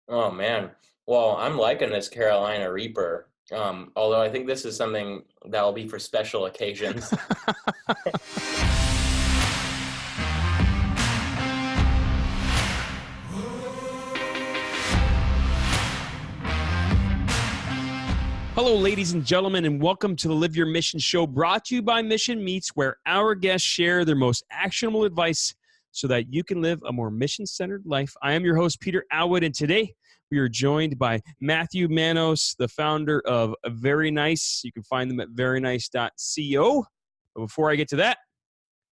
Oh man. Well, I'm liking this Carolina Reaper. Although I think this is something that'll be for special occasions. Hello, ladies and gentlemen, and welcome to the Live Your Mission show brought to you by Mission Meets, where our guests share their most actionable advice so that you can live a more mission-centered life. I am your host, Peter Atwood, and today we are joined by Matthew Manos, the founder of verynice. You can find them at verynice.co. But before I get to that,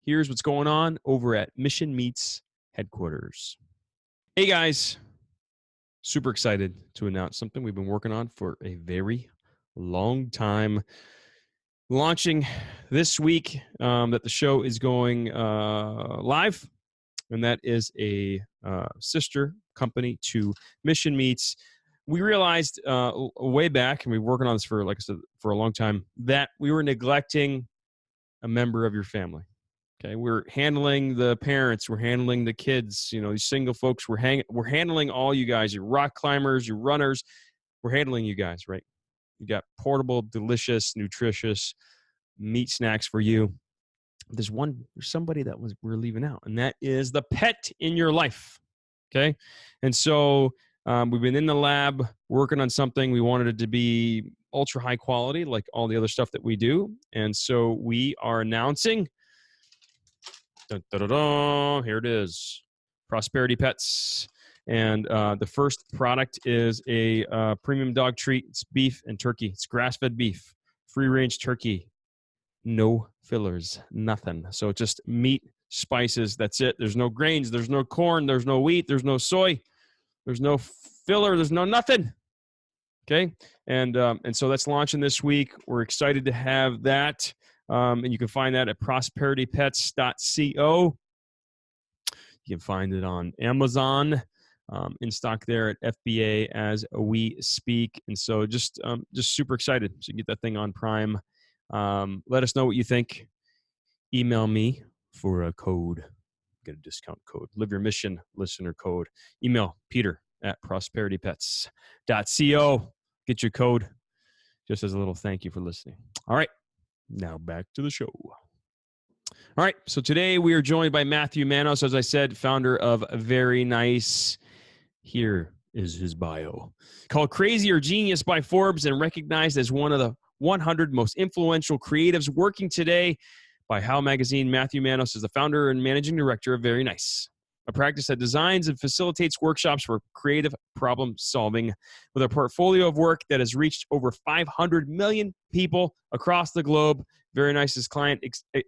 here's what's going on over at Mission Meets headquarters. Hey, guys. Super excited to announce something we've been working on for a very long time, launching this week that the show is going live, and that is a sister company to Mission Meets. We realized way back, and we've been working on this for, like I said, for a long time, that we were neglecting a member of your family. Okay, we're handling the parents, we're handling the kids, these single folks, we're handling all you guys, your rock climbers, your runners, we're handling you guys, right? You got portable, delicious, nutritious meat snacks for you. There's somebody that we're leaving out, and that is the pet in your life. Okay. And so we've been in the lab working on something. We wanted it to be ultra high quality, like all the other stuff that we do. And so we are announcing, here it is, Prosperity Pets. And the first product is a premium dog treat. It's beef and turkey. It's grass-fed beef, free-range turkey, no fillers, nothing. So just meat, spices, that's it. There's no grains, there's no corn, there's no wheat, there's no soy, there's no filler, there's no nothing. Okay, and so that's launching this week. We're excited to have that, and you can find that at prosperitypets.co. You can find it on Amazon. In stock there at FBA as we speak. And so just super excited to get that thing on Prime. Let us know what you think. Email me for a code. Get a discount code. Live Your Mission listener code. Email Peter at prosperitypets.co. Get your code just as a little thank you for listening. All right. Now back to the show. All right. So today we are joined by Matthew Manos, as I said, founder of verynice. Here is his bio. Called Crazy or Genius by Forbes and recognized as one of the 100 most influential creatives working today by How Magazine, Matthew Manos is the founder and managing director of verynice, a practice that designs and facilitates workshops for creative problem solving. With a portfolio of work that has reached over 500 million people across the globe, verynice's client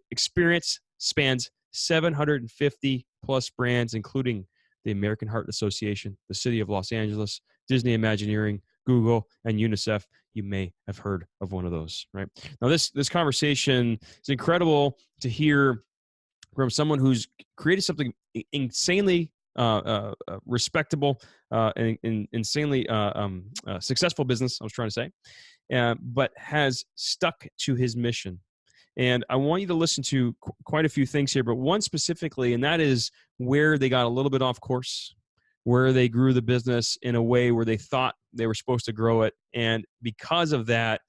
experience spans 750 plus brands, including the American Heart Association, the City of Los Angeles, Disney Imagineering, Google, and UNICEF. You may have heard of one of those, right? Now, this conversation is incredible to hear from someone who's created something insanely respectable and insanely successful business, I was trying to say, but has stuck to his mission. And I want you to listen to quite a few things here, but one specifically, and that is where they got a little bit off course, where they grew the business in a way where they thought they were supposed to grow it. And because of that,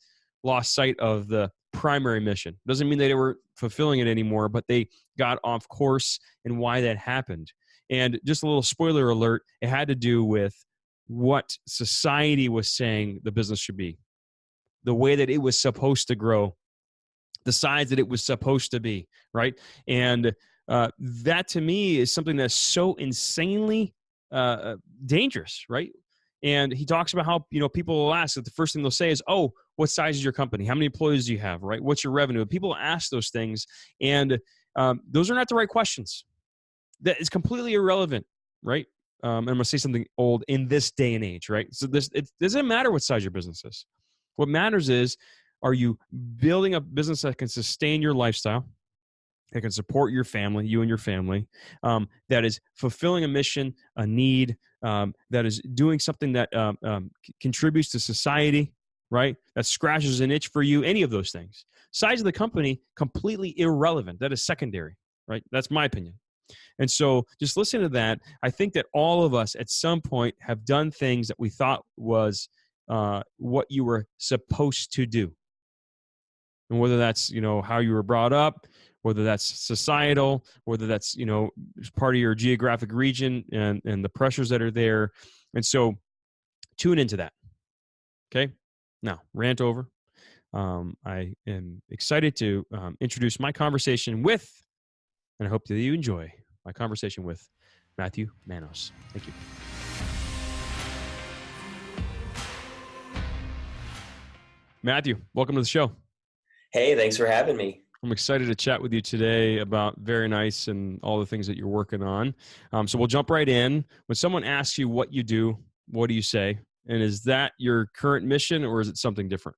lost sight of the primary mission. Doesn't mean they were fulfilling it anymore, but they got off course and why that happened. And just a little spoiler alert, it had to do with what society was saying the business should be, the way that it was supposed to grow, the size that it was supposed to be, right? And that to me is something that's so insanely dangerous, right? And he talks about how, people will ask that the first thing they'll say is, oh, what size is your company? How many employees do you have, right? What's your revenue? People ask those things, and those are not the right questions. That is completely irrelevant, right? And I'm going to say something old in this day and age, right? So it doesn't matter what size your business is. What matters is, are you building a business that can sustain your lifestyle, that can support your family, you and your family, that is fulfilling a mission, a need, that is doing something that contributes to society, right? That scratches an itch for you, any of those things. Size of the company, completely irrelevant. That is secondary, right? That's my opinion. And so just listen to that. I think that all of us at some point have done things that we thought was what you were supposed to do. And whether that's, how you were brought up, whether that's societal, whether that's, part of your geographic region and the pressures that are there. And so tune into that. Okay. Now, rant over. I am excited to introduce my conversation with, and I hope that you enjoy my conversation with Matthew Manos. Thank you. Matthew, welcome to the show. Hey, thanks for having me. I'm excited to chat with you today about verynice and all the things that you're working on. So we'll jump right in. When someone asks you what you do, what do you say? And is that your current mission or is it something different?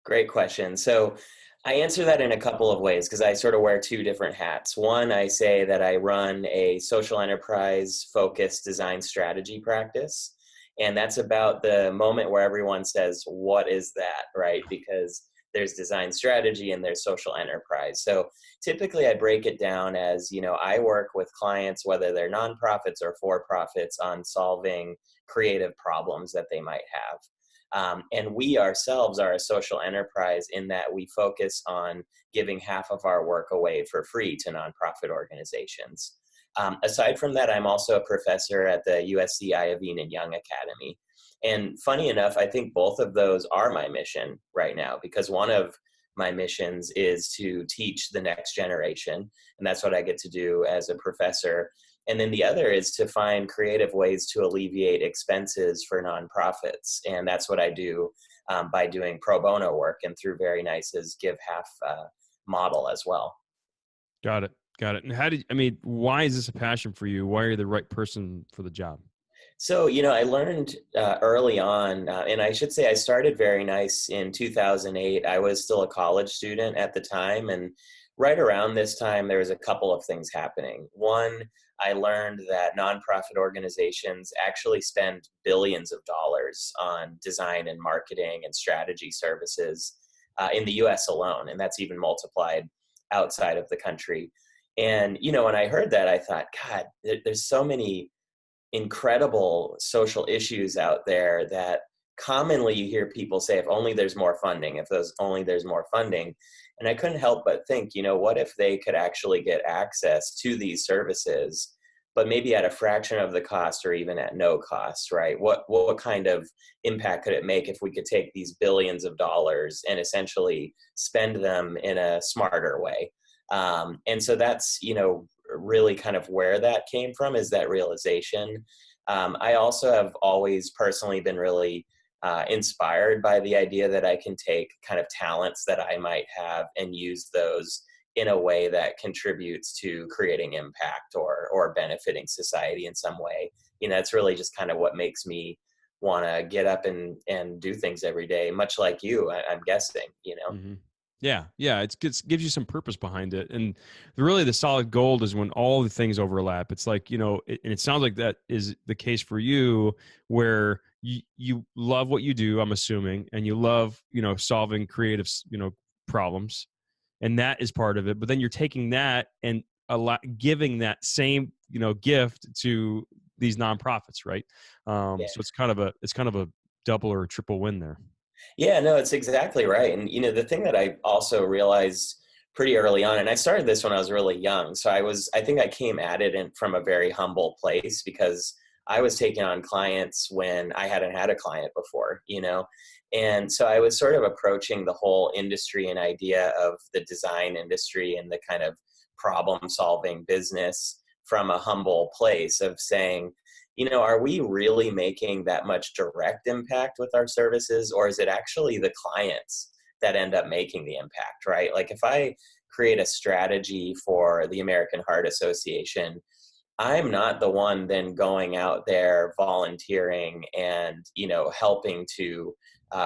Great question. So I answer that in a couple of ways because I sort of wear two different hats. One, I say that I run a social enterprise focused design strategy practice. And that's about the moment where everyone says, what is that, right? Because there's design strategy and there's social enterprise. So typically I break it down as, I work with clients, whether they're nonprofits or for-profits, on solving creative problems that they might have. And we ourselves are a social enterprise in that we focus on giving half of our work away for free to nonprofit organizations. Aside from that, I'm also a professor at the USC Iovine and Young Academy. And funny enough, I think both of those are my mission right now, because one of my missions is to teach the next generation, and that's what I get to do as a professor. And then the other is to find creative ways to alleviate expenses for nonprofits, and that's what I do by doing pro bono work and through verynice's Give Half model as well. Got it. And why is this a passion for you? Why are you the right person for the job? So, I learned early on, and I should say I started verynice in 2008. I was still a college student at the time. And right around this time, there was a couple of things happening. One, I learned that nonprofit organizations actually spend billions of dollars on design and marketing and strategy services in the US alone. And that's even multiplied outside of the country. And, when I heard that, I thought, God, there's so many incredible social issues out there that commonly you hear people say, if only there's more funding, there's more funding. And I couldn't help but think, what if they could actually get access to these services, but maybe at a fraction of the cost or even at no cost, right? What kind of impact could it make if we could take these billions of dollars and essentially spend them in a smarter way? And so that's, really kind of where that came from, is that realization. I also have always personally been really inspired by the idea that I can take kind of talents that I might have and use those in a way that contributes to creating impact or benefiting society in some way. It's really just kind of what makes me want to get up and do things every day, much like you, I'm guessing, Mm-hmm. Yeah. It gives you some purpose behind it. And really the solid gold is when all the things overlap. It's like, and it sounds like that is the case for you, where you love what you do, I'm assuming, and you love, solving creative, problems. And that is part of it. But then you're taking that and giving that same, gift to these nonprofits, right? Yeah. So it's kind of a double or a triple win there. Yeah, no, it's exactly right. And, the thing that I also realized pretty early on, and I started this when I was really young. So I think I came at it from a very humble place, because I was taking on clients when I hadn't had a client before, And so I was sort of approaching the whole industry and idea of the design industry and the kind of problem solving business from a humble place of saying, are we really making that much direct impact with our services, or is it actually the clients that end up making the impact, right? Like if I create a strategy for the American Heart Association, I'm not the one then going out there volunteering and, helping to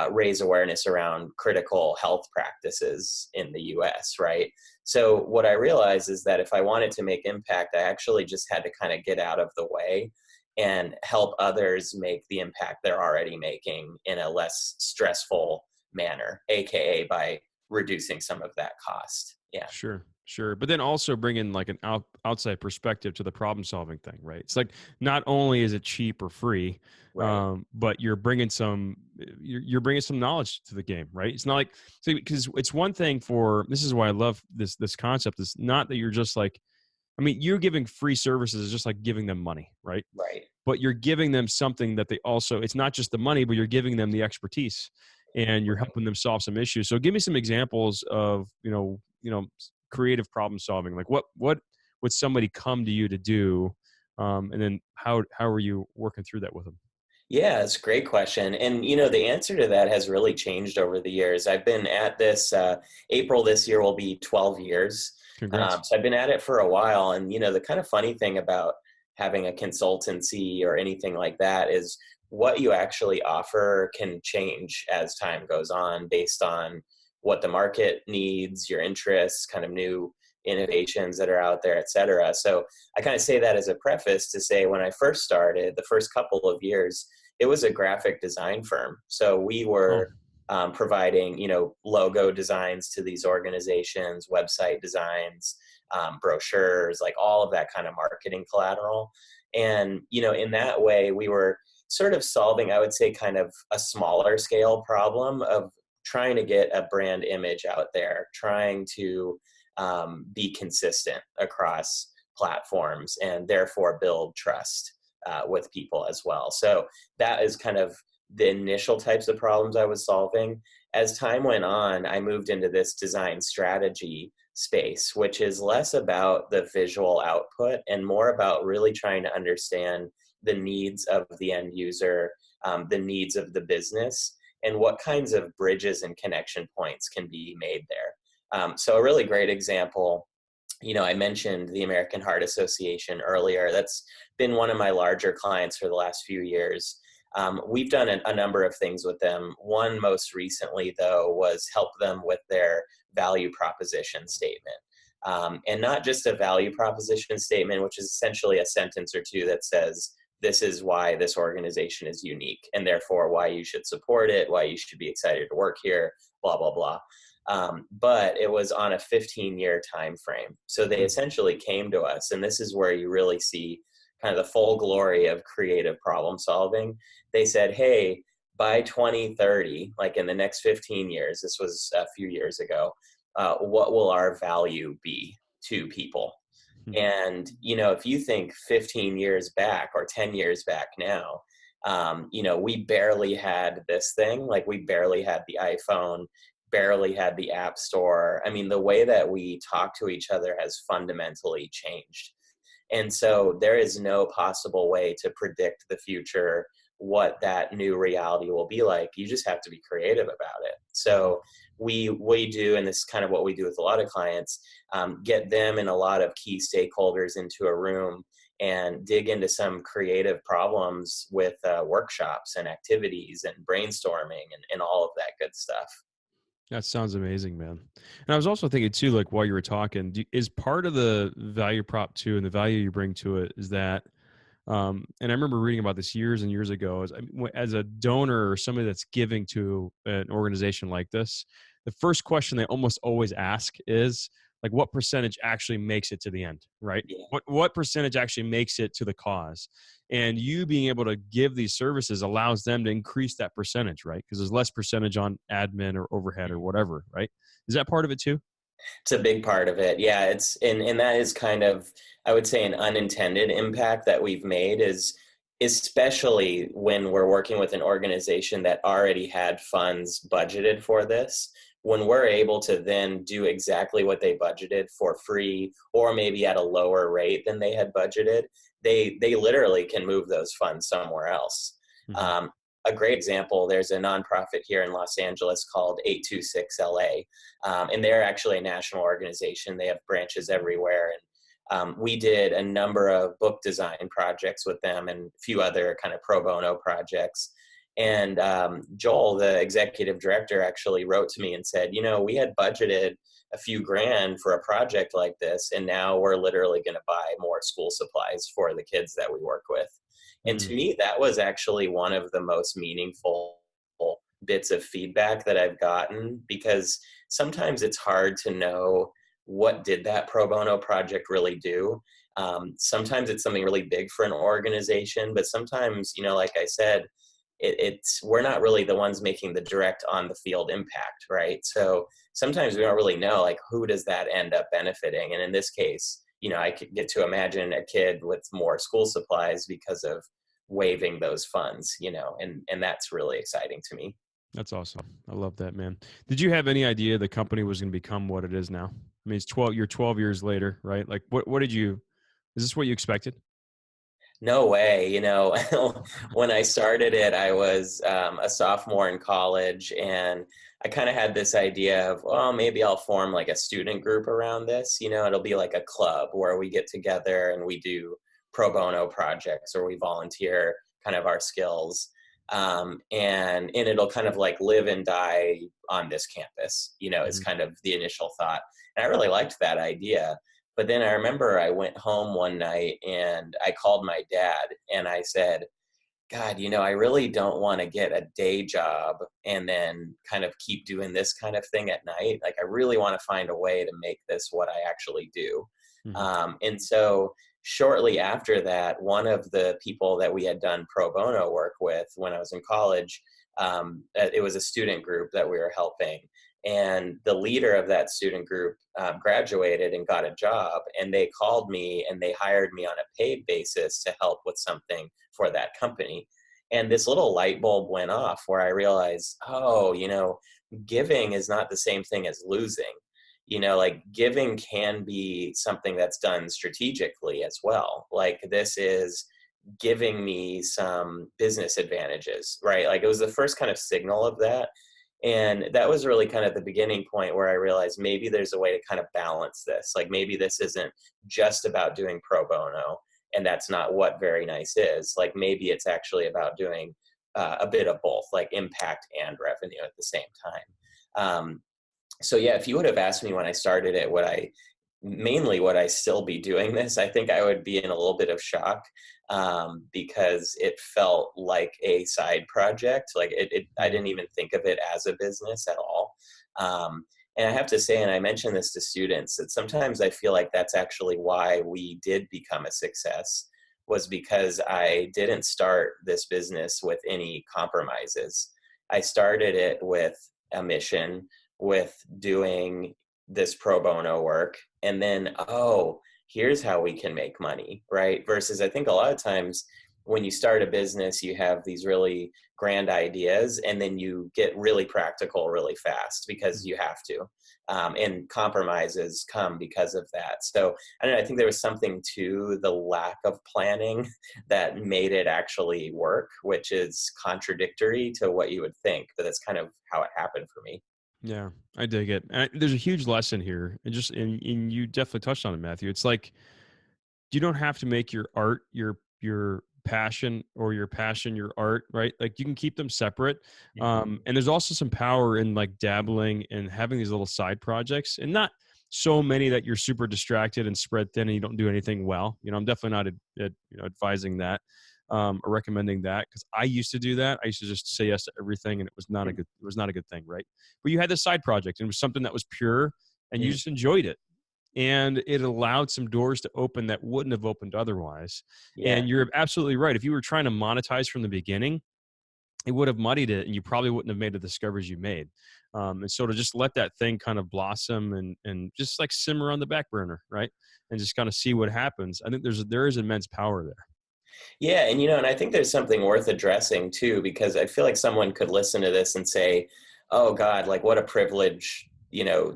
raise awareness around critical health practices in the US, right? So what I realized is that if I wanted to make impact, I actually just had to kind of get out of the way and help others make the impact they're already making in a less stressful manner, AKA by reducing some of that cost. Yeah. Sure. Sure. But then also bring in like an outside perspective to the problem solving thing, right? It's like not only is it cheap or free, Right. but you're bringing some knowledge to the game, right? It's not like, see, because it's one thing for, this is why I love this concept. It's not that you're just like, I mean, you're giving free services is just like giving them money, right? Right. But you're giving them something that they also, it's not just the money, but you're giving them the expertise and you're Right. helping them solve some issues. So give me some examples of, creative problem solving. Like what would somebody come to you to do? And then how are you working through that with them? Yeah, it's a great question. And, the answer to that has really changed over the years. I've been at this, April this year will be 12 years. Congrats. So I've been at it for a while. And, the kind of funny thing about having a consultancy or anything like that is what you actually offer can change as time goes on based on what the market needs, your interests, kind of new innovations that are out there, et cetera. So I kind of say that as a preface to say when I first started, the first couple of years, it was a graphic design firm. So we Oh, were providing, logo designs to these organizations, website designs, brochures, like all of that kind of marketing collateral. And, in that way, we were sort of solving, I would say, kind of a smaller scale problem of trying to get a brand image out there, trying to be consistent across platforms and therefore build trust with people as well. So that is kind of the initial types of problems I was solving. As time went on, I moved into this design strategy space, which is less about the visual output and more about really trying to understand the needs of the end user, the needs of the business, and what kinds of bridges and connection points can be made there. So a really great example, I mentioned the American Heart Association earlier. That's been one of my larger clients for the last few years. We've done a number of things with them. One most recently, though, was help them with their value proposition statement. And not just a value proposition statement, which is essentially a sentence or two that says, this is why this organization is unique, and therefore why you should support it, why you should be excited to work here, blah, blah, blah. But it was on a 15-year time frame. So they hmm. essentially came to us, and this is where you really see kind of the full glory of creative problem solving. They said, hey, by 2030, like in the next 15 years, this was a few years ago, what will our value be to people? Hmm. And, if you think 15 years back or 10 years back now, we barely had this thing, like we barely had the iPhone, barely had the App Store. I mean, the way that we talk to each other has fundamentally changed. And so there is no possible way to predict the future, what that new reality will be like. You just have to be creative about it. Hmm. So we do, and this is kind of what we do with a lot of clients, get them and a lot of key stakeholders into a room and dig into some creative problems with workshops and activities and brainstorming and all of that good stuff. That sounds amazing, man. And I was also thinking too, like while you were talking, is part of the value prop too, and the value you bring to it is that, and I remember reading about this years and years ago, as a donor or somebody that's giving to an organization like this, the first question they almost always ask is like, what percentage actually makes it to the end, right? Yeah. What percentage actually makes it to the cause? And you being able to give these services allows them to increase that percentage, right? Because there's less percentage on admin or overhead or whatever, right? Is that part of it too? It's a big part of it. Yeah, and that is kind of, I would say, an unintended impact that we've made is especially when we're working with an organization that already had funds budgeted for this, when we're able to then do exactly what they budgeted for free or maybe at a lower rate than they had budgeted, they literally can move those funds somewhere else. Hmm. Um, a great example, there's a nonprofit here in Los Angeles called 826 LA, and they're actually a national organization. They have branches everywhere. And we did a number of book design projects with them and a few other kind of pro bono projects. And Joel, the executive director, actually wrote to me and said, we had budgeted a few grand for a project like this, and now we're literally going to buy more school supplies for the kids that we work with. And Hmm. to me, that was actually one of the most meaningful bits of feedback that I've gotten, because sometimes it's hard to know what did that pro bono project really do? Sometimes it's something really big for an organization, but sometimes, like I said, it's we're not really the ones making the direct on the field impact, right? So sometimes we don't really know, like, who does that end up benefiting? And in this case, I could get to imagine a kid with more school supplies because of waiving those funds, and that's really exciting to me. That's awesome. I love that, man. Did you have any idea the company was going to become what it is now? I mean, you're 12 years later, right? Like is this what you expected? No way. When I started it, I was a sophomore in college, and I kind of had this idea of, well, maybe I'll form like a student group around this. It'll be like a club where we get together and we do pro bono projects, or we volunteer kind of our skills. And it'll kind of like live and die on this campus, is Mhm. kind of the initial thought. And I really liked that idea. But then I remember I went home one night and I called my dad and I said, God, I really don't want to get a day job and then kind of keep doing this kind of thing at night. Like, I really want to find a way to make this what I actually do. Mhm. And so shortly after that, one of the people that we had done pro bono work with when I was in college, it was a student group that we were helping. And the leader of that student group graduated and got a job. And they called me and they hired me on a paid basis to help with something for that company. And this little light bulb went off where I realized, oh, giving is not the same thing as losing. Like, giving can be something that's done strategically as well. Like, this is giving me some business advantages, right? Like, it was the first kind of signal of that. And that was really kind of the beginning point where I realized maybe there's a way to kind of balance this. Like, maybe this isn't just about doing pro bono, and that's not what Very Nice is. Like, maybe it's actually about doing a bit of both, like impact and revenue at the same time. So yeah, if you would have asked me when I started it, would I still be doing this? I think I would be in a little bit of shock, because it felt like a side project. Like, I Mhm. didn't even think of it as a business at all. And I have to say, and I mention this to students, that sometimes I feel like that's actually why we did become a success, was because I didn't start this business with any compromises. I started it with a mission, with doing this pro bono work, and then, oh, here's how we can make money, right? Versus, I think a lot of times when you start a business, you have these really grand ideas and then you get really practical really fast because you have to. And compromises come because of that. So I don't know, I think there was something to the lack of planning that made it actually work, which is contradictory to what you would think, but that's kind of how it happened for me. Yeah, I dig it. And there's a huge lesson here, and you definitely touched on it, Matthew. It's like you don't have to make your art your passion, or your passion your art, right? Like, you can keep them separate. And there's also some power in like dabbling and having these little side projects, and not so many that you're super distracted and spread thin and you don't do anything well. I'm definitely not advising that, or recommending that, because I used to do that. I used to just say yes to everything, and it was not a good thing, right? But you had this side project, and it was something that was pure, and you Mm. just enjoyed it, and it allowed some doors to open that wouldn't have opened otherwise. Yeah. And you're absolutely right. If you were trying to monetize from the beginning, it would have muddied it, and you probably wouldn't have made the discoveries you made. And so to just let that thing kind of blossom and just like simmer on the back burner, right? And just kind of see what happens. I think there is immense power there. Yeah, and I think there's something worth addressing too, because I feel like someone could listen to this and say, "Oh God, like, what a privilege,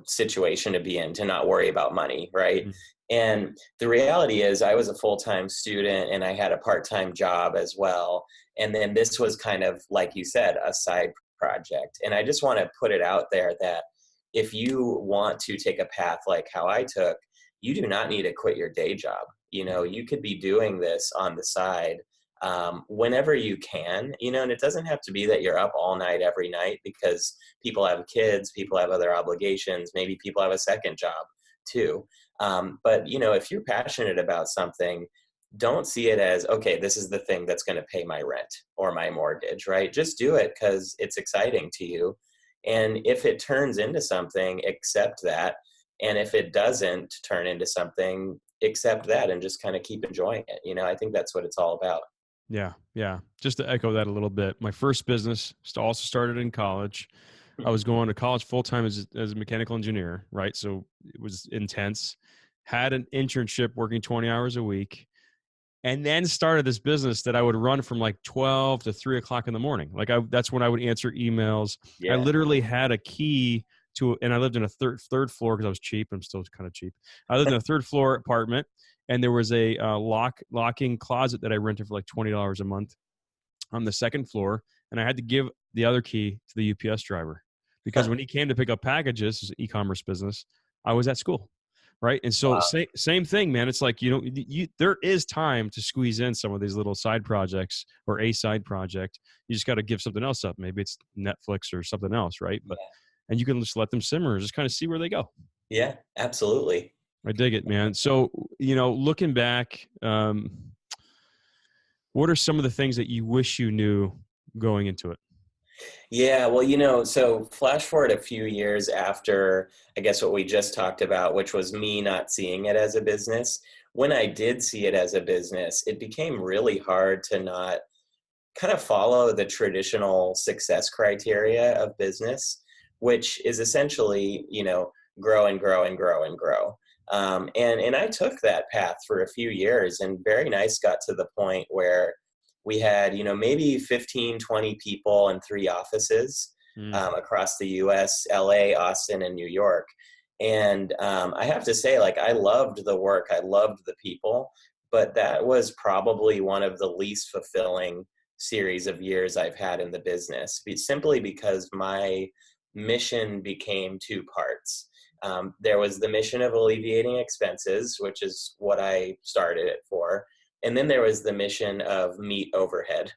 situation to be in, to not worry about money, right?" Mm. And the reality is, I was a full-time student and I had a part-time job as well. And then this was kind of, like you said, a side project. And I just want to put it out there that if you want to take a path like how I took, you do not need to quit your day job. You could be doing this on the side whenever you can, and it doesn't have to be that you're up all night every night, because people have kids, people have other obligations, maybe people have a second job too. But if you're passionate about something, don't see it as, okay, this is the thing that's going to pay my rent or my mortgage, right? Just do it because it's exciting to you. And if it turns into something, accept that. And if it doesn't turn into something, accept that and just kind of keep enjoying it. I think that's what it's all about. Yeah. Yeah. Just to echo that a little bit, my first business also started in college. I was going to college full time as a mechanical engineer, right? So it was intense. Had an internship working 20 hours a week, and then started this business that I would run from like 12 to 3 o'clock in the morning. That's when I would answer emails. I Yeah. literally had a key to, and I lived in a third floor because I was cheap. I'm still kind of cheap. I lived in a third floor apartment, and there was a locking closet that I rented for like $20 a month on the second floor, and I had to give the other key to the UPS driver because when he came to pick up packages, this is an e-commerce business, I was at school, right? And so Wow. same thing, man. It's like there is time to squeeze in some of these little side projects or a side project. You just got to give something else up. Maybe it's Netflix or something else, right? But Yeah. and you can just let them simmer and just kind of see where they go. Yeah, absolutely. I dig it, man. So looking back, what are some of the things that you wish you knew going into it? Yeah, well, so flash forward a few years after, I guess, what we just talked about, which was me not seeing it as a business. When I did see it as a business, it became really hard to not kind of follow the traditional success criteria of business, which is essentially, grow and grow and grow and grow. And I took that path for a few years, and Very Nice got to the point where we had, maybe 15, 20 people and 3 offices Mm, across the US, LA, Austin, and New York. And I have to say, like, I loved the work, I loved the people, but that was probably one of the least fulfilling series of years I've had in the business, simply because my mission became 2 parts. There was the mission of alleviating expenses, which is what I started it for. And then there was the mission of meet overhead.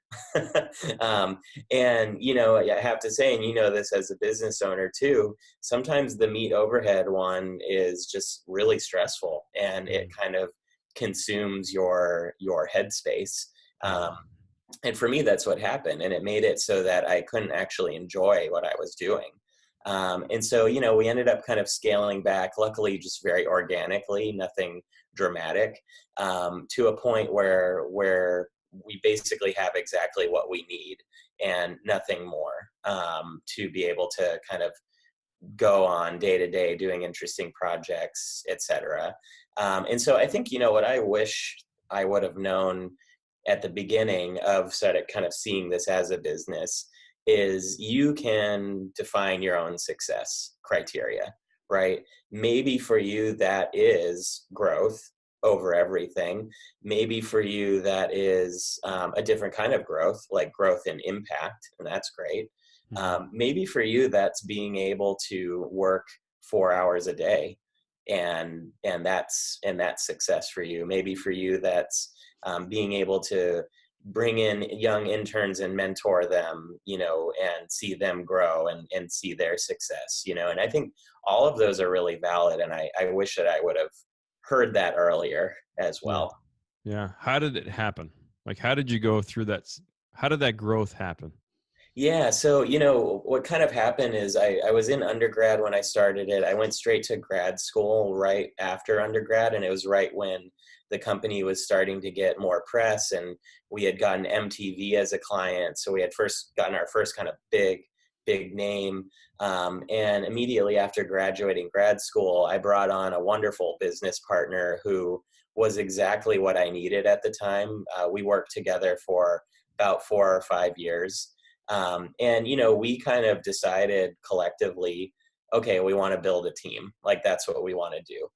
um, and, I have to say, and this as a business owner too, sometimes the meet overhead one is just really stressful, and it mm, kind of consumes your headspace. yeah. And for me, that's what happened. And it made it so that I couldn't actually enjoy what I was doing. And so, we ended up kind of scaling back, luckily, just very organically, nothing dramatic, to a point where we basically have exactly what we need and nothing more, to be able to kind of go on day to day doing interesting projects, etc. And so I think, what I wish I would have known at the beginning of sort of kind of seeing this as a business is you can define your own success criteria, right? Maybe for you that is growth over everything. Maybe for you that is a different kind of growth, like growth in impact, and that's great. Mhm. Maybe for you that's being able to work 4 hours a day, and that's success for you. Maybe for you that's being able to bring in young interns and mentor them, and see them grow and see their success, and I think all of those are really valid. And I wish that I would have heard that earlier as Yeah. well. Yeah. How did it happen? Like, how did you go through that? How did that growth happen? Yeah, so what kind of happened is I was in undergrad when I started it. I went straight to grad school right after undergrad, and it was right when the company was starting to get more press, and we had gotten MTV as a client. So we had first gotten our first kind of big name. And immediately after graduating grad school, I brought on a wonderful business partner who was exactly what I needed at the time. We worked together for about 4 or 5 years. And, we kind of decided collectively, okay, we want to build a team. Like, that's what we want to do.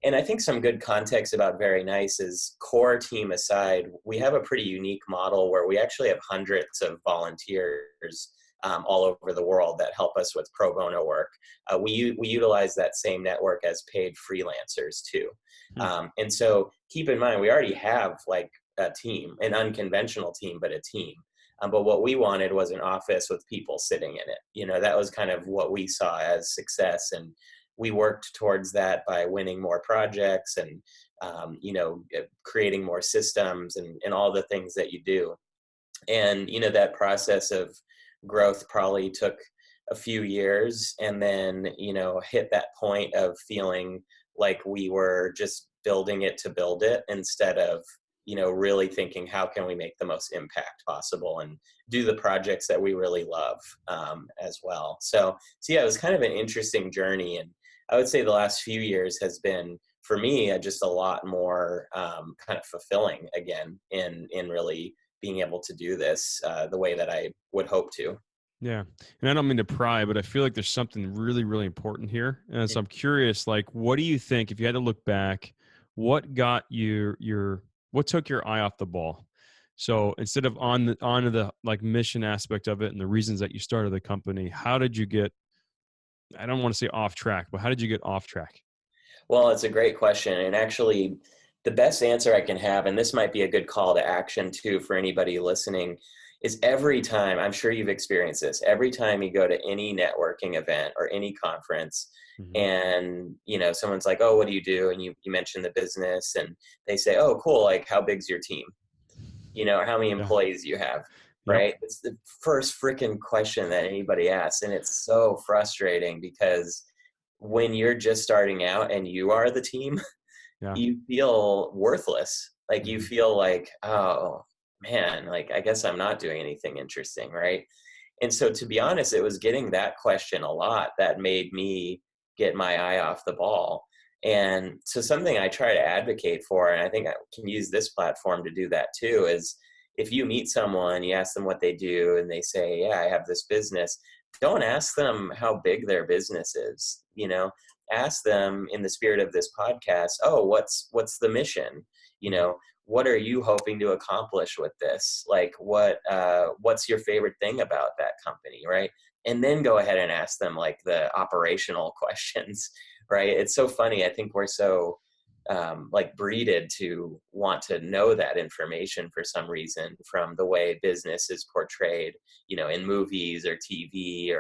And I think some good context about Very Nice is, core team aside, we have a pretty unique model where we actually have hundreds of volunteers all over the world that help us with pro bono work. We utilize that same network as paid freelancers too. Hmm. And so keep in mind, we already have like a team, an unconventional team, but a team. But what we wanted was an office with people sitting in it. That was kind of what we saw as success. And we worked towards that by winning more projects and, creating more systems and all the things that you do. And, that process of growth probably took a few years, and then, hit that point of feeling like we were just building it to build it instead of, really thinking how can we make the most impact possible and do the projects that we really love, as well. So yeah, it was kind of an interesting journey. And I would say the last few years has been, for me, just a lot more kind of fulfilling again in really being able to do this the way that I would hope to. Yeah. And I don't mean to pry, but I feel like there's something really, really important here. And so I'm curious, like, what do you think, if you had to look back, what got what took your eye off the ball? So instead of onto the like mission aspect of it and the reasons that you started the company, how did you get, I don't want to say off track, but how did you get off track? Well, it's a great question. And actually, the best answer I can have, and this might be a good call to action too for anybody listening, is every time, I'm sure you've experienced this, every time you go to any networking event or any conference Hmm. and, someone's like, oh, what do you do? And you mention the business and they say, oh, cool. Like, how big's your team? Or how many Yeah. employees you have, Yep. right? It's the first freaking question that anybody asks. And it's so frustrating because when you're just starting out and you are the team, Yeah. you feel worthless. Like you Hmm. feel like, oh man, like I guess I'm not doing anything interesting, right? And so to be honest, it was getting that question a lot that made me get my eye off the ball. And so something I try to advocate for, and I think I can use this platform to do that too, is if you meet someone, you ask them what they do, and they say, yeah, I have this business, don't ask them how big their business is. Ask them in the spirit of this podcast, oh, what's the mission? You Hmm. know, what are you hoping to accomplish with this? Like what's your favorite thing about that company, right? And then go ahead and ask them like the operational questions, right? It's so funny. I think we're so like breeded to want to know that information for some reason from the way business is portrayed, in movies or TV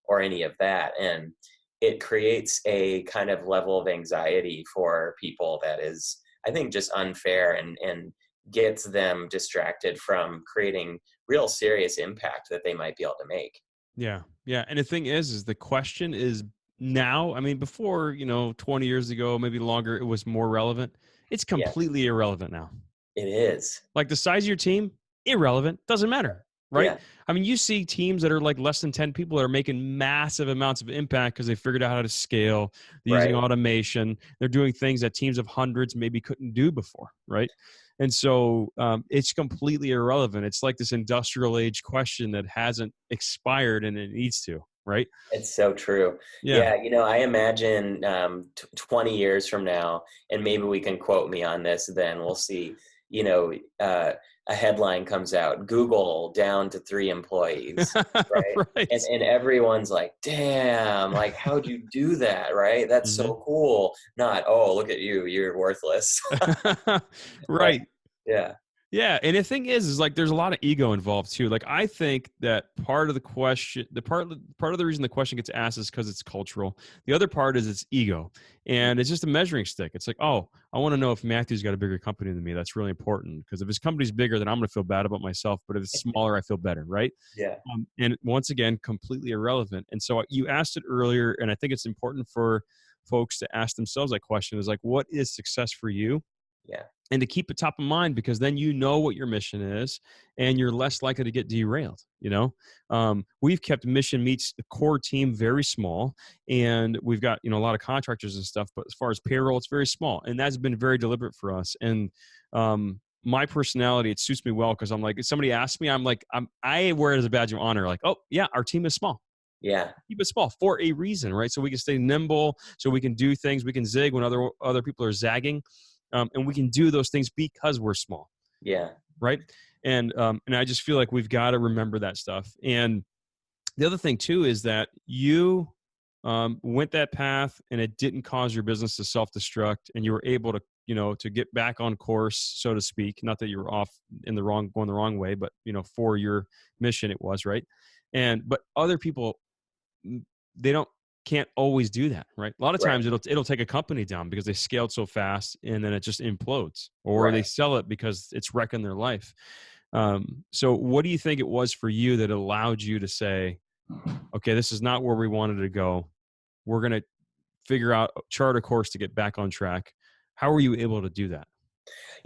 or any of that. And it creates a kind of level of anxiety for people that is, I think, just unfair and gets them distracted from creating real serious impact that they might be able to make. Yeah. Yeah. And the thing is the question is now, I mean, before, 20 years ago, maybe longer, it was more relevant. It's Yeah, completely irrelevant now. it is. Like the size of your team, irrelevant, doesn't matter, right? Yeah, I mean, you see teams that are like less than 10 people that are making massive amounts of impact because they figured out how to scale. They're using right. automation. They're doing things that teams of hundreds maybe couldn't do before, right? And so it's completely irrelevant. It's like this industrial age question that hasn't expired and it needs to, right? It's so true. Yeah. Yeah, I imagine 20 years from now, and maybe we can quote me on this, then we'll see, you know, uh, a headline comes out, Google down to 3 employees, right? And, Right. and everyone's like, damn, like, how'd you do that, right? That's Hmm. so cool. Not, oh, look at you, you're worthless. Right. Right. Yeah, Yeah, and the thing is like there's a lot of ego involved too. Like I think that part of the question, part of the reason the question gets asked is because it's cultural. The other part is it's ego, and it's just a measuring stick. It's like, oh, I want to know if Matthew's got a bigger company than me. That's really important because if his company's bigger, then I'm going to feel bad about myself. But if it's smaller, I feel better, right? yeah, And once again, completely irrelevant. And so you asked it earlier, and I think it's important for folks to ask themselves that question: is like, what is success for you? yeah, And to keep it top of mind because then you know what your mission is and you're less likely to get derailed. We've kept mission meets the core team very small, and we've got a lot of contractors and stuff, but as far as payroll, it's very small, and that's been very deliberate for us. And my personality, it suits me well because I'm like, if somebody asks me, I'm like, I wear it as a badge of honor, like, oh yeah, our team is small. yeah, Keep it small for a reason, right? So we can stay nimble, so we can do things, we can zig when other people are zagging, and we can do those things because we're small, yeah, right? And I just feel like we've got to remember that stuff. And the other thing too is that you went that path, and it didn't cause your business to self-destruct, and you were able to to get back on course, so to speak. Not that you were off going the wrong way, but for your mission it was right. But other people, they can't always do that, right? A lot of right, times it'll take a company down because they scaled so fast and then it just implodes, or they right. sell it because it's wrecking their life. So what do you think it was for you that allowed you to say, okay, this is not where we wanted to go. We're going to chart a course to get back on track. How were you able to do that?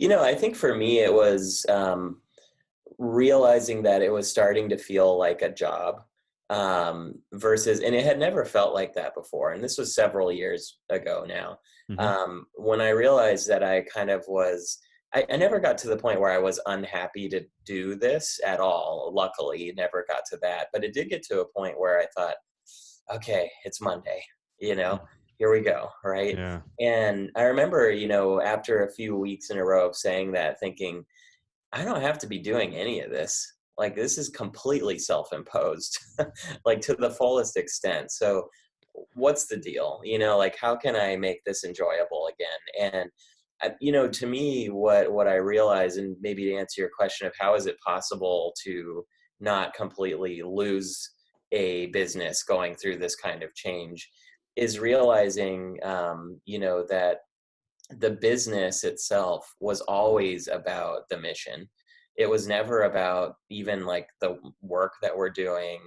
I think for me, it was realizing that it was starting to feel like a job, versus, and it had never felt like that before. And this was several years ago now. Mm-hmm. When I realized that I kind of was, I never got to the point where I was unhappy to do this at all. Luckily, never got to that. But it did get to a point where I thought, okay, it's Monday, here we go, right? Yeah. And I remember, after a few weeks in a row of saying that, thinking, I don't have to be doing any of this. Like, this is completely self-imposed, like, to the fullest extent. So what's the deal? Like, how can I make this enjoyable again? And to me, what I realize, and maybe to answer your question of how is it possible to not completely lose a business going through this kind of change, is realizing, that the business itself was always about the mission. It was never about even like the work that we're doing,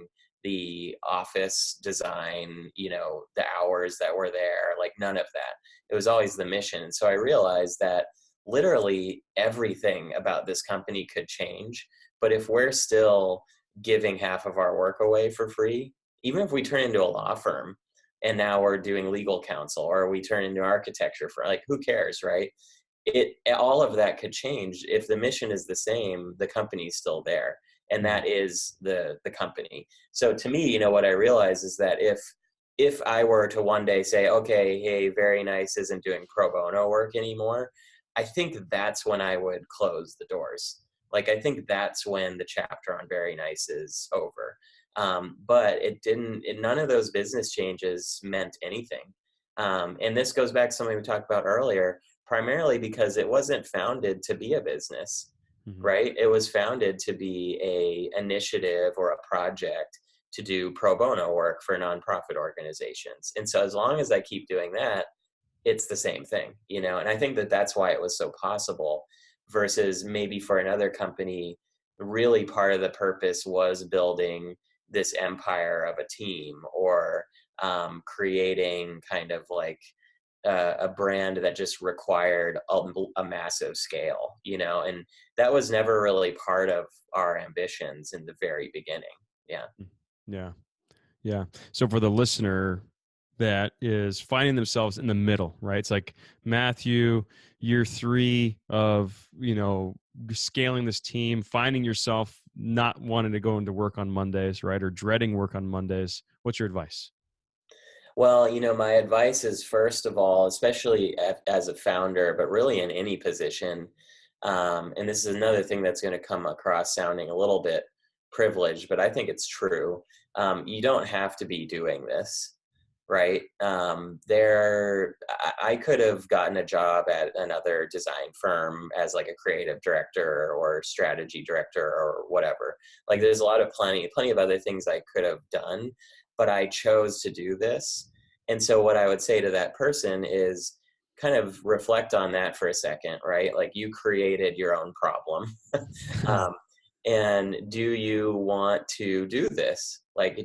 the office design, the hours that were there, like none of that. It was always the mission. And so I realized that literally everything about this company could change. But if we're still giving half of our work away for free, even if we turn into a law firm, and now we're doing legal counsel, or we turn into architecture for, like, who cares, right? All of that could change. If the mission is the same, the company's still there, and that is the company. So to me, what I realize is that if I were to one day say, okay, hey, Very Nice isn't doing pro bono work anymore, I think that's when I would close the doors. Like, I think that's when the chapter on Very Nice is over. But none of those business changes meant anything. And this goes back to something we talked about earlier, primarily because it wasn't founded to be a business, Mm-hmm. right? It was founded to be a initiative or a project to do pro bono work for nonprofit organizations. And so as long as I keep doing that, it's the same thing, and I think that that's why it was so possible, versus maybe for another company, really part of the purpose was building this empire of a team, or creating kind of like a brand that just required a massive scale, and that was never really part of our ambitions in the very beginning. Yeah. Yeah. Yeah. So for the listener that is finding themselves in the middle, right? It's like Matthew, year 3 of, scaling this team, finding yourself not wanting to go into work on Mondays, right? Or dreading work on Mondays. What's your advice? Well, my advice is, first of all, especially as a founder, but really in any position, and this is another thing that's going to come across sounding a little bit privileged, but I think it's true. You don't have to be doing this, right? I could have gotten a job at another design firm as like a creative director or strategy director or whatever. Like, there's plenty of other things I could have done, but I chose to do this. And so what I would say to that person is, kind of reflect on that for a second, right? Like, you created your own problem. um, and do you want to do this? Like,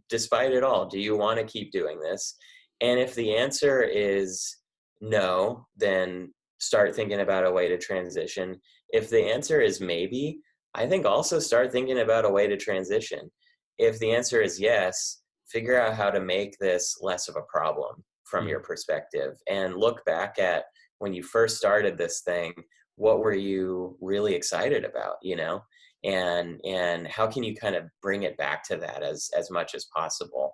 despite it all, do you want to keep doing this? And if the answer is no, then start thinking about a way to transition. If the answer is maybe, I think also start thinking about a way to transition. If the answer is yes, figure out how to make this less of a problem from your perspective, and look back at when you first started this thing. What were you really excited about, and how can you kind of bring it back to that as much as possible?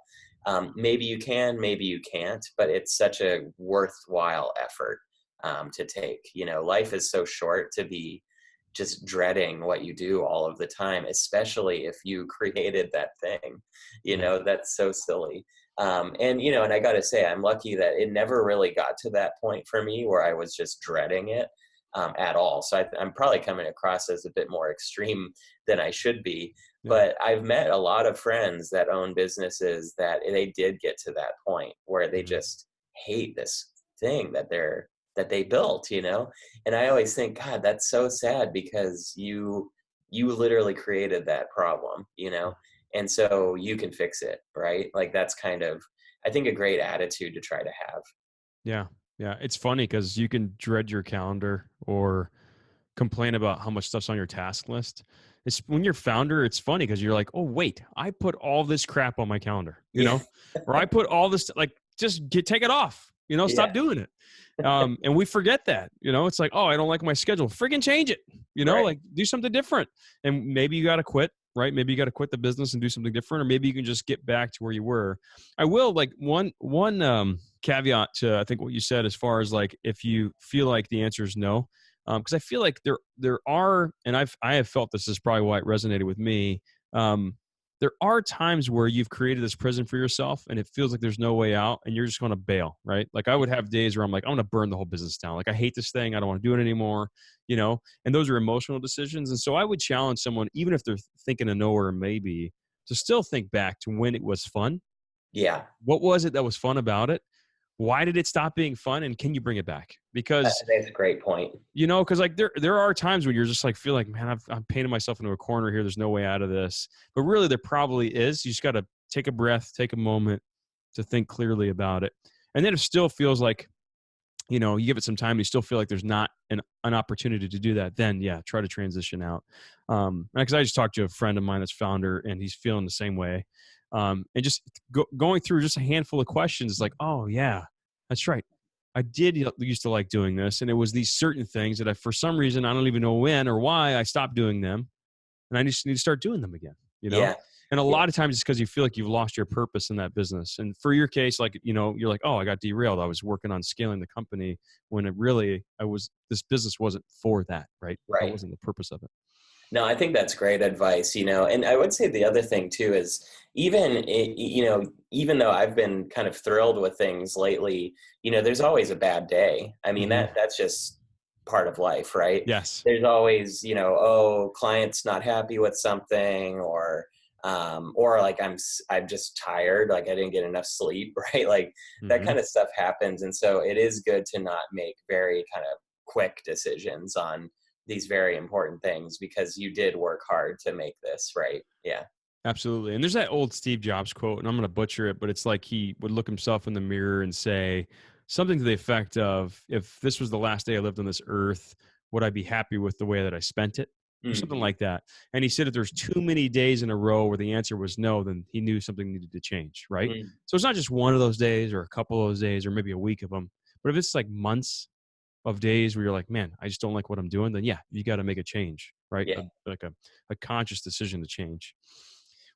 Maybe you can, maybe you can't, but it's such a worthwhile effort to take. Life is so short to be just dreading what you do all of the time, especially if you created that thing. That's so silly. And I got to say, I'm lucky that it never really got to that point for me where I was just dreading it at all. So I'm probably coming across as a bit more extreme than I should be. Yeah. But I've met a lot of friends that own businesses that they did get to that point where they just hate this thing that they built, And I always think, God, that's so sad, because you literally created that problem, and so you can fix it, right? Like that's kind of, I think, a great attitude to try to have. Yeah. Yeah. It's funny because you can dread your calendar or complain about how much stuff's on your task list. It's when you're founder, it's funny because you're like, oh, wait, I put all this crap on my calendar, Yeah. or I put all this, like, just take it off, Yeah. stop doing it. And we forget that, it's like, oh, I don't like my schedule. Friggin' change it, Right. like do something different. And maybe you got to quit, right? Maybe you got to quit the business and do something different, or maybe you can just get back to where you were. I will, like, one caveat to, I think, what you said, as far as like, if you feel like the answer is no, because I feel like there are, and I have felt this is probably why it resonated with me. There are times where you've created this prison for yourself and it feels like there's no way out and you're just going to bail, right? Like I would have days where I'm like, I'm going to burn the whole business down. Like I hate this thing. I don't want to do it anymore, and those are emotional decisions. And so I would challenge someone, even if they're thinking a no or a maybe, to still think back to when it was fun. Yeah. What was it that was fun about it? Why did it stop being fun? And can you bring it back? Because That's a great point. because like there are times when you're just like, feel like, man, I'm painting myself into a corner here. There's no way out of this. But really there probably is. You just got to take a breath, take a moment to think clearly about it. And then it still feels like, you give it some time, you still feel like there's not an opportunity to do that, then yeah, try to transition out. Because I just talked to a friend of mine that's founder and he's feeling the same way. And just going through just a handful of questions, like, oh yeah, that's right. I did used to like doing this. And it was these certain things that for some reason, I don't even know when or why I stopped doing them. And I just need to start doing them again, Yeah. And a Yeah. lot of times it's because you feel like you've lost your purpose in that business. And for your case, like, you're like, oh, I got derailed. I was working on scaling the company when this business wasn't for that, right? That Right. wasn't the purpose of it. No, I think that's great advice, and I would say the other thing too is even though I've been kind of thrilled with things lately, there's always a bad day. I mean, that's just part of life, right? Yes. There's always, client's not happy with something or like I'm just tired, like I didn't get enough sleep, right? Like that kind of stuff happens. And so it is good to not make very kind of quick decisions on these very important things because you did work hard to make this, right? Yeah. Absolutely. And there's that old Steve Jobs quote, and I'm going to butcher it, but it's like he would look himself in the mirror and say something to the effect of, if this was the last day I lived on this earth, would I be happy with the way that I spent it? Or something like that. And he said if there's too many days in a row where the answer was no, then he knew something needed to change, right? So it's not just one of those days or a couple of those days or maybe a week of them, but if it's like months of days where you're like, man, I just don't like what I'm doing, then yeah, you got to make a change, right? Yeah. A conscious decision to change.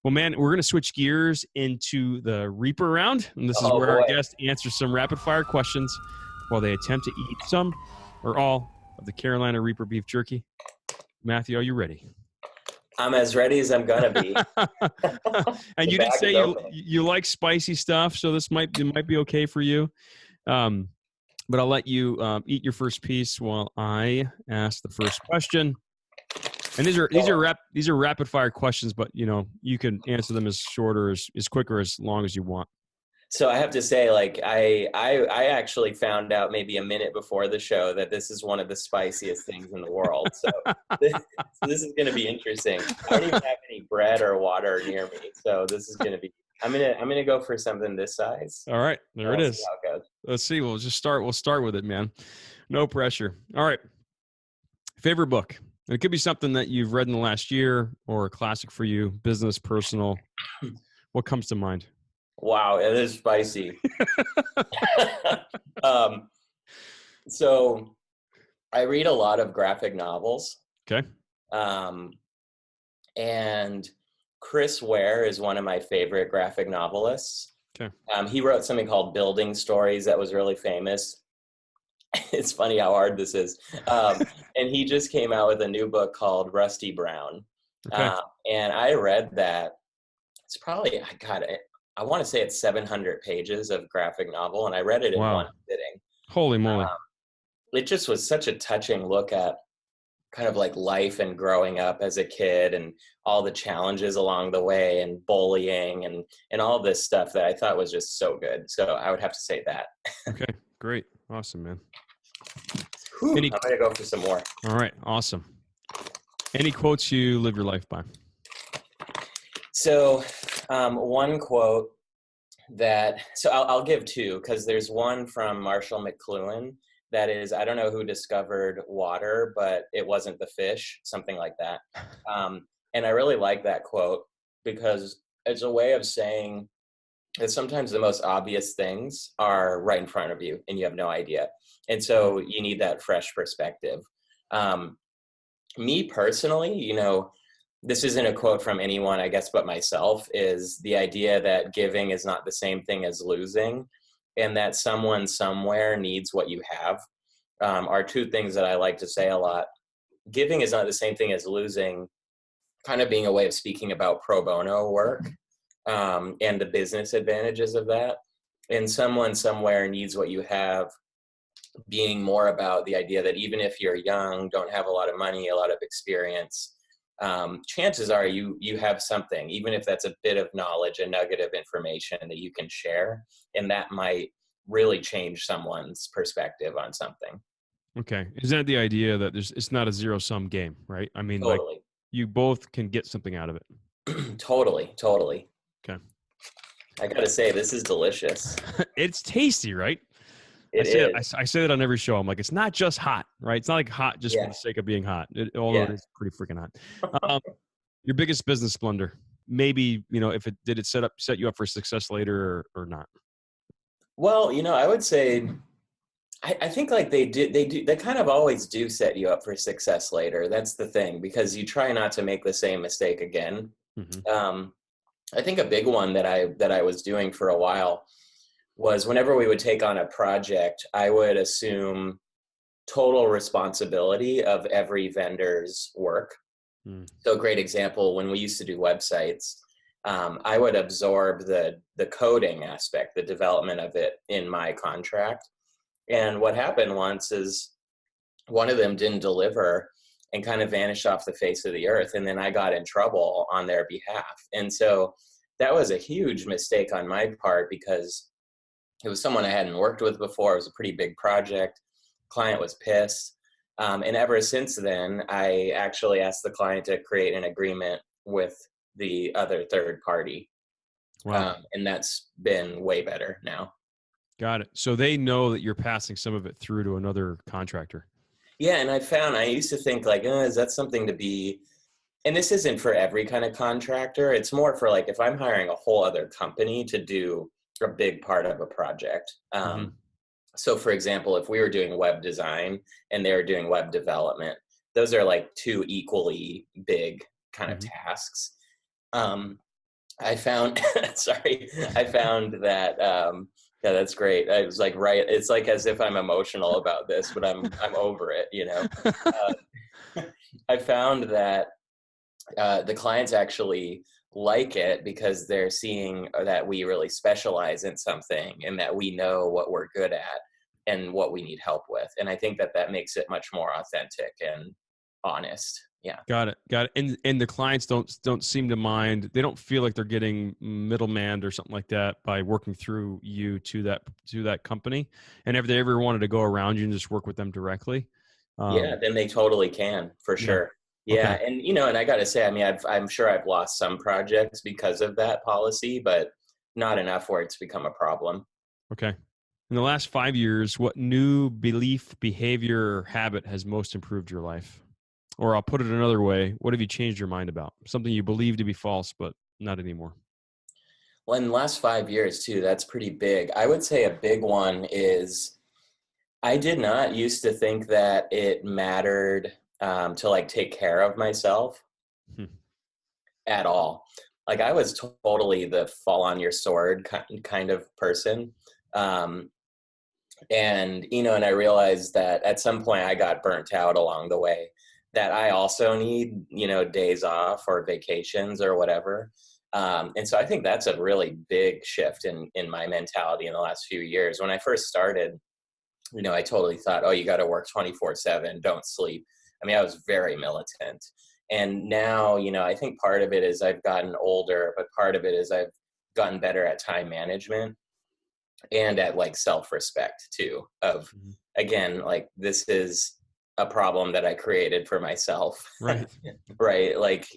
Well, man, we're going to switch gears into the Reaper round. And this is where our guest answers some rapid fire questions while they attempt to eat some or all of the Carolina Reaper beef jerky. Matthew, are you ready? I'm as ready as I'm going to be. And you did say you like spicy stuff, so it might be okay for you. But I'll let you eat your first piece while I ask the first question. And these are rapid fire questions, but you can answer them as short or as quick or as long as you want. So I have to say, like, I actually found out maybe a minute before the show that this is one of the spiciest things in the world. So this is going to be interesting. I don't even have any bread or water near me, so this is going to be. I'm gonna go for something this size. All right, there it is. See how it goes. Let's see. We'll start with it, man. No pressure. All right. Favorite book. And it could be something that you've read in the last year or a classic for you, business, personal. What comes to mind? Wow, it is spicy. So I read a lot of graphic novels. Okay. And Chris Ware is one of my favorite graphic novelists. Okay. He wrote something called Building Stories that was really famous. It's funny how hard this is. And he just came out with a new book called Rusty Brown. Okay. And I read that. It's probably, I want to say it's 700 pages of graphic novel, and I read it in one sitting. Holy moly. It just was such a touching look at kind of like life and growing up as a kid and all the challenges along the way and bullying and all this stuff that I thought was just so good. So I would have to say that. Okay, great. Awesome, man. I'm going to go for some more. All right, awesome. Any quotes you live your life by? So one quote so I'll give two, because there's one from Marshall McLuhan that is, I don't know who discovered water, but it wasn't the fish, something like that. And I really like that quote because it's a way of saying that sometimes the most obvious things are right in front of you and you have no idea. And so you need that fresh perspective. Me personally, this isn't a quote from anyone, I guess, but myself, is the idea that giving is not the same thing as losing, and that someone somewhere needs what you have, are two things that I like to say a lot. Giving is not the same thing as losing, kind of being a way of speaking about pro bono work, and the business advantages of that. And someone somewhere needs what you have, being more about the idea that even if you're young, don't have a lot of money, a lot of experience, chances are you have something, even if that's a bit of knowledge, a nugget of information that you can share, and that might really change someone's perspective on something. Okay. Is that the idea that it's not a zero-sum game, right? I mean, like, Totally. you both can get something out of it. Totally. Okay. I gotta say, this is delicious. It's tasty, right? It is. I say that on every show. I'm like, it's not just hot, right? It's not like hot just for Yeah. the sake of being hot, although it is pretty freaking hot. Your biggest business blunder, maybe, if did it set you up for success later or not? Well, I would say, I think like they kind of always do set you up for success later. That's the thing, because you try not to make the same mistake again. Mm-hmm. I think a big one that I was doing for a while was, whenever we would take on a project, I would assume total responsibility of every vendor's work. So a great example, when we used to do websites, I would absorb the coding aspect, the development of it, in my contract. And what happened once is one of them didn't deliver and kind of vanished off the face of the earth. And then I got in trouble on their behalf. And so that was a huge mistake on my part, because it was someone I hadn't worked with before. It was a pretty big project. Client was pissed. And ever since then, I actually asked the client to create an agreement with the other third party. Wow. And that's been way better now. Got it. So they know that you're passing some of it through to another contractor. Yeah, and I used to think like, is that something to be, and this isn't for every kind of contractor. It's more for like, if I'm hiring a whole other company to do a big part of a project. So for example, if we were doing web design and they were doing web development, those are like two equally big kind of tasks. I found, I found that, yeah, that's great. I was like, right. It's like as if I'm emotional about this, but I'm over it, I found that the clients actually like it because they're seeing that we really specialize in something and that we know what we're good at and what we need help with. And I think that makes it much more authentic and honest. Yeah. Got it. And the clients don't seem to mind. They don't feel like they're getting middleman or something like that by working through you to that company. And if they ever wanted to go around you and just work with them directly, yeah, then they totally can, for sure. Yeah. Okay. And, and I got to say, I mean, I'm sure I've lost some projects because of that policy, but not enough where it's become a problem. Okay. In the last 5 years, what new belief, behavior, or habit has most improved your life? Or I'll put it another way, what have you changed your mind about? Something you believe to be false, but not anymore. Well, in the last 5 years too, that's pretty big. I would say a big one is, I did not used to think that it mattered to like take care of myself at all. Like I was totally the fall on your sword kind of person. And, and I realized that at some point I got burnt out along the way, that I also need, days off or vacations or whatever. And so I think that's a really big shift in my mentality in the last few years. When I first started, I totally thought, oh, you got to work 24/7, don't sleep. I mean, I was very militant. And now, I think part of it is I've gotten older, but part of it is I've gotten better at time management and at like self-respect too, of, again, like this is a problem that I created for myself. Right. Right. Like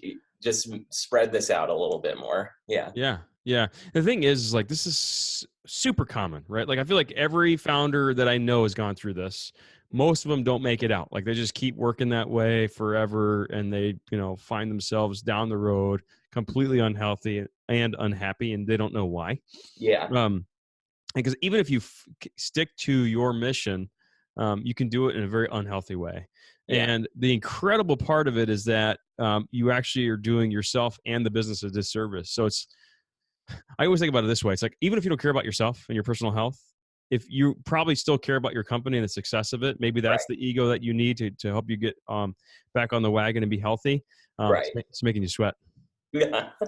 just spread this out a little bit more. Yeah. Yeah. Yeah. The thing is like, this is super common, right? Like, I feel like every founder that I know has gone through this. Most of them don't make it out. Like, they just keep working that way forever, and they, find themselves down the road completely unhealthy and unhappy, and they don't know why. Yeah. Because even if you stick to your mission, you can do it in a very unhealthy way. Yeah. And the incredible part of it is that you actually are doing yourself and the business a disservice. So I always think about it this way. It's like, even if you don't care about yourself and your personal health, if you probably still care about your company and the success of it, maybe that's Right. the ego that you need to help you get back on the wagon and be healthy. Right. It's making you sweat.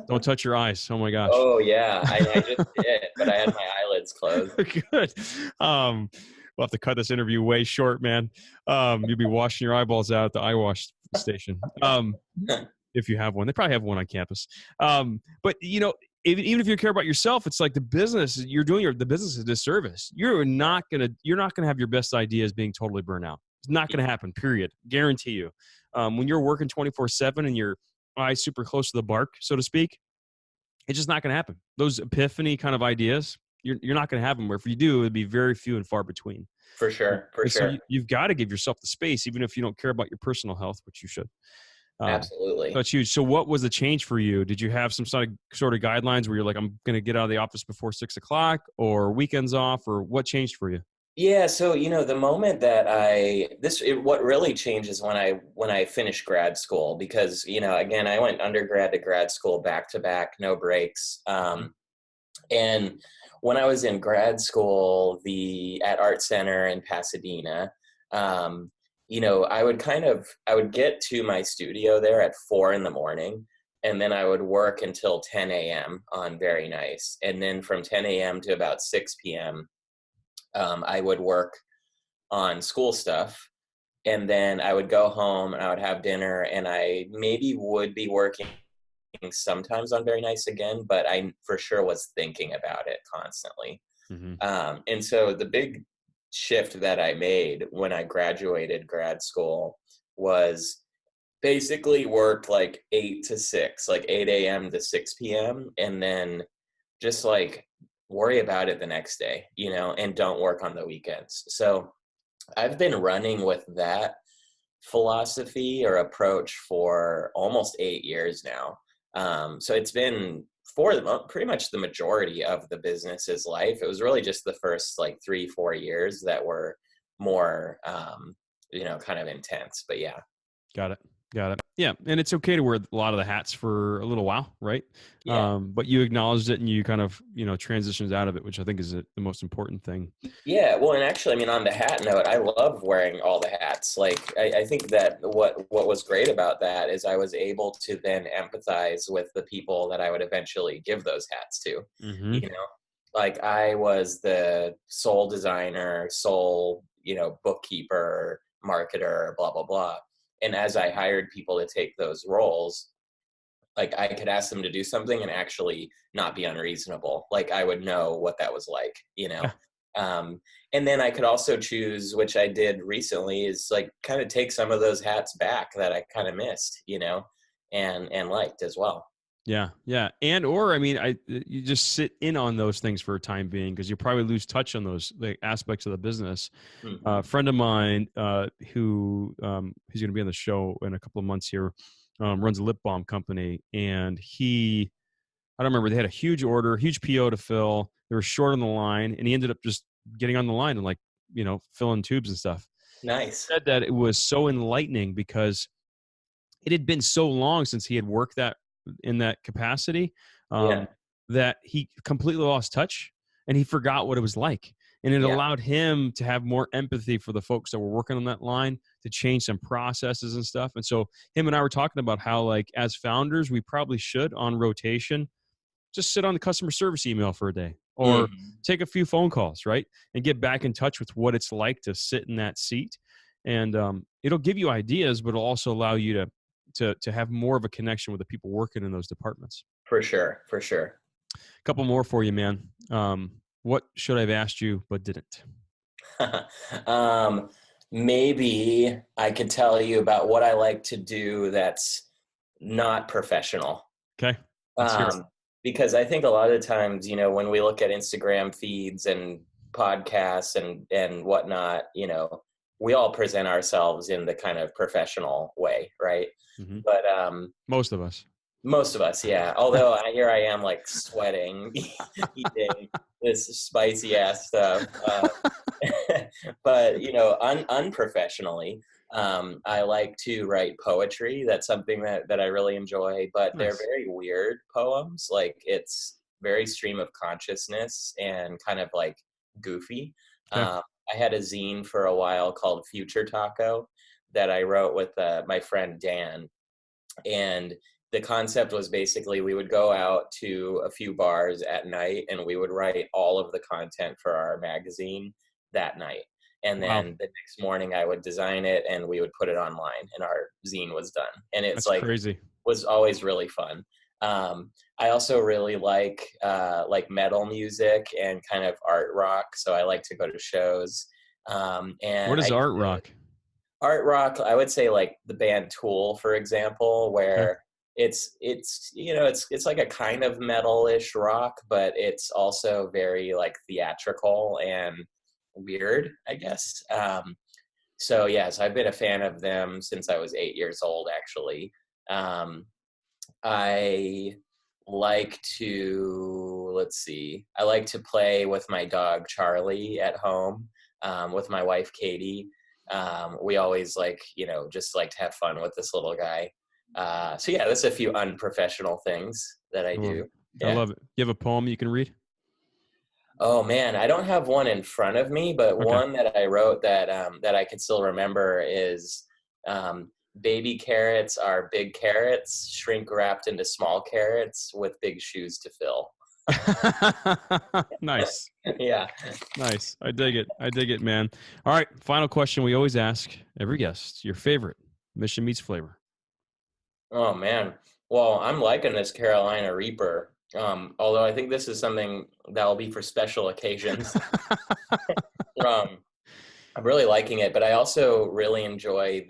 Don't touch your eyes. Oh my gosh. Oh yeah. I just did, but I had my eyelids closed. Good. We'll have to cut this interview way short, man. You'll be washing your eyeballs out at the eye wash station. If you have one, they probably have one on campus. But even if you care about yourself, it's like the business, you're doing the business a disservice. You're not gonna have your best ideas being totally burnt out. It's not gonna happen. Period. Guarantee you. When you're working 24/7 and your eyes super close to the bark, so to speak, it's just not gonna happen. Those epiphany kind of ideas, you're not gonna have them. Or if you do, it'd be very few and far between. For sure. For And so sure. you've got to give yourself the space, even if you don't care about your personal health, which you should. Absolutely. That's huge. So what was the change for you? Did you have some sort of guidelines where you're like, I'm going to get out of the office before 6:00 or weekends off, or what changed for you? Yeah, so the moment that what really changes when I finished grad school, because again, I went undergrad to grad school back to back, no breaks. And when I was in grad school, at Art Center in Pasadena, I would get to my studio there at 4 a.m, and then I would work until 10 a.m. on Very Nice, and then from 10 a.m. to about 6 p.m. I would work on school stuff, and then I would go home and I would have dinner, and I maybe would be working sometimes on Very Nice again, but I for sure was thinking about it constantly. Mm-hmm. And so the big shift that I made when I graduated grad school was basically work like 8 to 6, like 8 a.m. to 6 p.m. and then just like worry about it the next day, and don't work on the weekends. So I've been running with that philosophy or approach for almost 8 years now. So it's been for pretty much the majority of the business's life. It was really just the first like 3-4 years that were more, kind of intense. But yeah. Got it. Yeah. And it's okay to wear a lot of the hats for a little while, right? Yeah. But you acknowledged it and you kind of, transitions out of it, which I think is the most important thing. Yeah. Well, and actually, I mean, on the hat note, I love wearing all the hats. Like, I think that what was great about that is I was able to then empathize with the people that I would eventually give those hats to. Mm-hmm. Like I was the sole designer, sole, bookkeeper, marketer, blah, blah, blah. And as I hired people to take those roles, like I could ask them to do something and actually not be unreasonable. Like I would know what that was like. And then I could also choose, which I did recently, is like kind of take some of those hats back that I kind of missed, and liked as well. Yeah. Yeah. Or, I mean, you just sit in on those things for a time being, because you probably lose touch on those aspects of the business. Mm-hmm. A friend of mine who's going to be on the show in a couple of months here, runs a lip balm company, and I don't remember, they had a huge order, huge PO to fill. They were short on the line, and he ended up just getting on the line and filling tubes and stuff. Nice. He said that it was so enlightening because it had been so long since he had worked in that capacity, Yeah. that he completely lost touch and he forgot what it was like. And it Yeah. allowed him to have more empathy for the folks that were working on that line, to change some processes and stuff. And so him and I were talking about how, like, as founders, we probably should, on rotation, just sit on the customer service email for a day, or take a few phone calls, right? And get back in touch with what it's like to sit in that seat. And it'll give you ideas, but it'll also allow you to have more of a connection with the people working in those departments. For sure. For sure. A couple more for you, man. What should I have asked you but didn't? Maybe I could tell you about what I like to do that's not professional. Okay. Let's hear it. Um, because I think a lot of times, when we look at Instagram feeds and podcasts and whatnot, we all present ourselves in the kind of professional way, right? Mm-hmm. But Most of us. most of us, yeah. Although here I am, like sweating, eating this spicy ass stuff. But unprofessionally, I like to write poetry. That's something that I really enjoy. But they're Nice. very weird poems. Like it's very stream of consciousness and kind of like goofy. Okay. I had a zine for a while called Future Taco that I wrote with my friend Dan, and the concept was basically we would go out to a few bars at night and we would write all of the content for our magazine that night. And Wow. then the next morning I would design it and we would put it online and our zine was done. And it's That's crazy. was always really fun. I also really like metal music and kind of art rock. So I like to go to shows. And What is art rock? art rock, I would say like the band Tool, for example, Okay. where it's like a kind of metal-ish rock, but it's also very like theatrical and weird, I guess. So yes, I've been a fan of them since I was 8 years old, actually. I like to, let's see, I like to play with my dog Charlie at home, with my wife Katie. We always just like to have fun with this little guy. So yeah, that's a few unprofessional things that I I love do. it. I Yeah. love it. You have a poem you can read? Oh man, I don't have one in front of me, but Okay. one that I wrote that I can still remember is, um, "Baby carrots are big carrots, shrink wrapped into small carrots with big shoes to fill." Nice. Yeah. Nice. I dig it. I dig it, man. All right. Final question we always ask every guest. Your favorite Mission Meats flavor. Oh man. Well, I'm liking this Carolina Reaper. Although I think this is something that will be for special occasions. Um, I'm really liking it, but I also really enjoy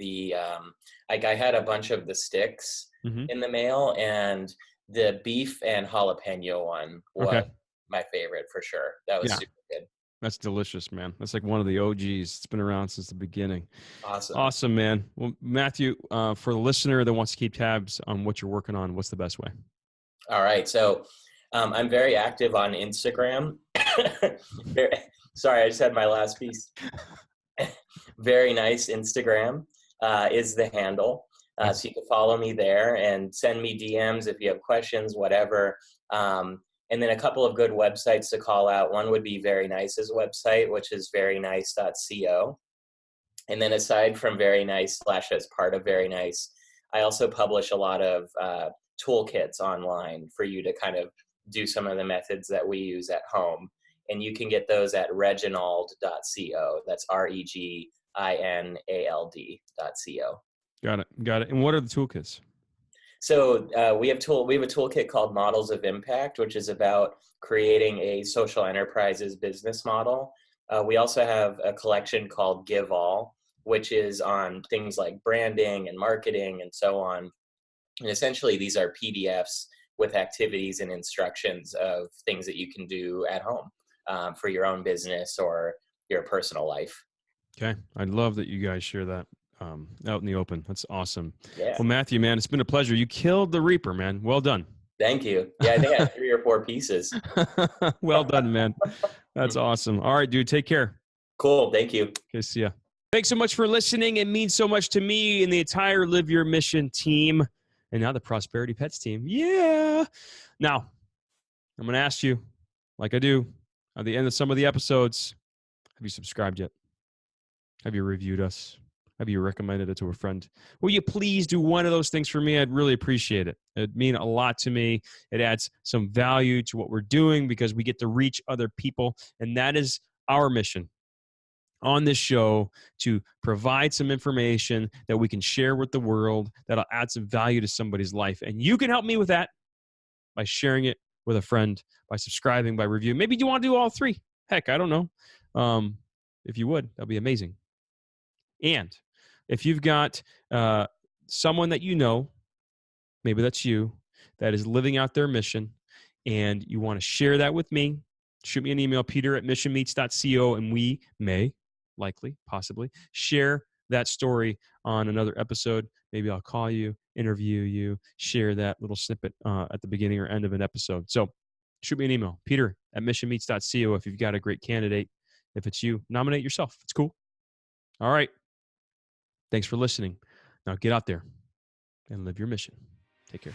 like I had a bunch of the sticks Mm-hmm. in the mail, and the beef and jalapeno one Okay. was my favorite for sure. That was Yeah. super good. That's delicious, man. That's like one of the OGs. It's been around since the beginning. Awesome. Awesome, man. Well, Matthew, for the listener that wants to keep tabs on what you're working on, what's the best way? All right. So I'm very active on Instagram. Sorry, I just had my last piece. Verynice Instagram is the handle. So you can follow me there and send me DMs if you have questions, whatever. And then a couple of good websites to call out. One would be verynice's website, which is verynice.co. And then aside from Verynice / as part of Verynice, I also publish a lot of toolkits online for you to kind of do some of the methods that we use at home. And you can get those at reginald.co. That's REGINALD.co. Got it. Got it. And what are the toolkits? So we have a toolkit called Models of Impact, which is about creating a social enterprises business model. We also have a collection called Give All, which is on things like branding and marketing and so on. And essentially, these are PDFs with activities and instructions of things that you can do at home for your own business or your personal life. Okay. I'd love that you guys share that out in the open. That's awesome. Yeah. Well, Matthew, man, it's been a pleasure. You killed the Reaper, man. Well done. Thank you. Yeah, I think I had 3 or 4 pieces. Well done, man. That's awesome. All right, dude. Take care. Cool. Thank you. Okay, see ya. Thanks so much for listening. It means so much to me and the entire Live Your Mission team, and now the Prosperity Pets team. Yeah. Now, I'm going to ask you, like I do at the end of some of the episodes, have you subscribed yet? Have you reviewed us? Have you recommended it to a friend? Will you please do one of those things for me? I'd really appreciate it. It'd mean a lot to me. It adds some value to what we're doing because we get to reach other people, and that is our mission on this show, to provide some information that we can share with the world that'll add some value to somebody's life. And you can help me with that by sharing it with a friend, by subscribing, by reviewing. Maybe you want to do all 3. Heck, I don't know. If you would, that'd be amazing. And if you've got someone that you know maybe that's you, that is living out their mission, and you want to share that with me, shoot me an email, peter@missionmeets.co, and we may likely, possibly, share that story on another episode. Maybe I'll call you, interview you, share that little snippet at the beginning or end of an episode. So shoot me an email, peter@missionmeets.co, if you've got a great candidate. If it's you, nominate yourself. It's cool. All right. Thanks for listening. Now get out there and live your mission. Take care.